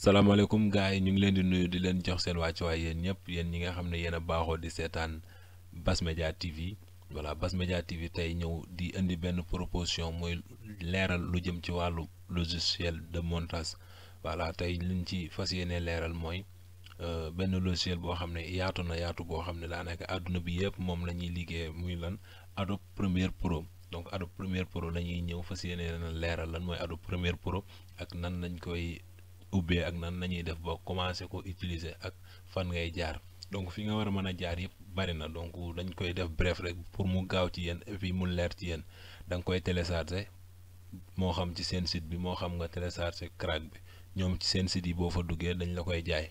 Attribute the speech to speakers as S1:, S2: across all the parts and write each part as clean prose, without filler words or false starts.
S1: salaamaaleykum gars yi ñu ngi leen di nuyu di leen jox seen wàccuwaay yéen ñëpp yéen ñi nga xam ne yéen a baaxoo di seetaan Bass Media TV voilà Bass Media TV tey ñëw di indi benn proposition mooy leeral lu jëm ci wàllu logiciel de montage voilà tey liñ ci fas yéene leeral mooy benn logiciel boo xam ne yaatu na yaatu boo xam ne daanaka àdduna bi yëpp moom la ñuy liggéey muy lan Adobe Premiere Pro donc Adobe Premiere Pro la ñuy ñëw fas yéene na leeral lan mooy Adobe Premiere Pro ak nan lañ koy ubbee ak nan nañuy def ba commencé ko utiliser ak fan ngay jaar donc fi nga war a mën a jaar yëpp bari na donc dañ koy def bref rek pour mu gaaw ci yéen et puis mu leer ci yéen da nga koy télécharger moo xam ci seen site bi moo xam nga télécharger crack bi ñoom ci seen site yi boo fa duggee dañ la koy jaay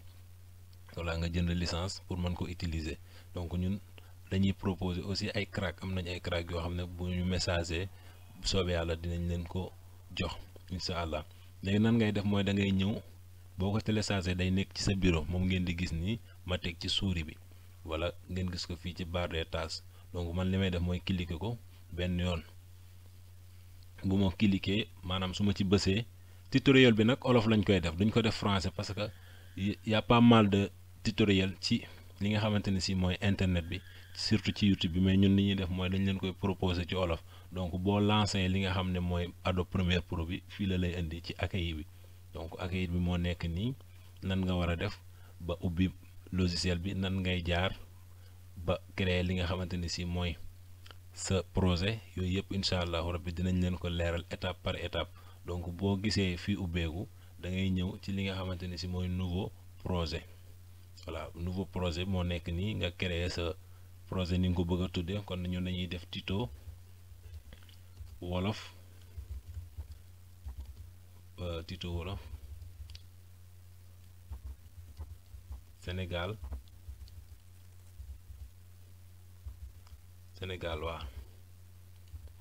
S1: walla nga jënd licence pour mën ko utiliser donc ñun dañuy proposer aussi ay crack am nañ ay crack yoo xam ne bu ñu messager soobee yàlla dinañ leen ko jox incha allah. léegi nan ngay def mooy da ngay ñëw boo ko téléchargé day nekk ci sa bureau moom ngeen di gis nii ma teg ci souris bi wala ngeen gis ko fii ci barre des tâches donc man li may def mooy cliquer ko benn yoon bu ma cliquer maanaam su ma ci bësee tutoriel bi nag olof lañ koy def duñ ko def français parce que y a pas mal de tutoriel ci li nga xamante ne si mooy internet bi surtout ci YouTube bi mais ñun li ñuy def mooy dañ leen koy proposer ci olof donc boo lancé li nga xam ne mooy Adobe Premiere Pro bi fii la lay indi ci accueil bi donc accueil bi moo nekk nii nan nga war a def ba ubbi logiciel bi nan ngay jaar ba créer li nga xamante ni si mooy sa projet yooyu yëpp incha allahu rabbi dinañ leen ko leeral étape par étape donc boo gisee fii ubbeeku da ngay ñëw ci li nga xamante ni si mooy nouveau projet voilà nouveau projet moo nekk nii nga créer sa projet ni nga ko bëgg a tuddee kon ñun dañuy def tuto wolof tuto wolof Sénégal waa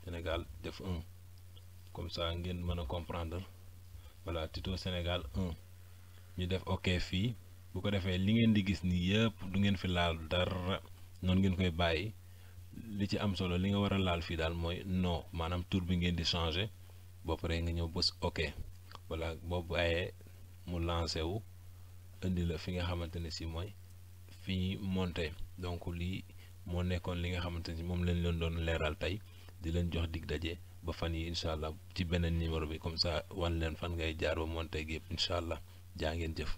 S1: Sénégal def 1 comme ça ngeen mën a comprendre voilà tuto Sénégal 1 ñu def ok fii bu ko defee li ngeen di gis nii yëpp du ngeen fi laal dara noonu ngeen koy bàyyi li ci am solo li nga war a laal fii daal mooy non maanaam tur bi ngeen di changer boo paree nga ñëw bës ok voilà boo bàyyee mu lancé wu indi la fi nga xamante ne si mooy fi ñuy monter donc lii moo nekkoon li nga xamante ni moom lañ leen doon leeral tey di leen jox dig daje ba fan yi incha allah ci beneen numéro bi comme ça wan leen fan ngay jaar ba monter gi yëpp incha allah jaa ngeen jëf.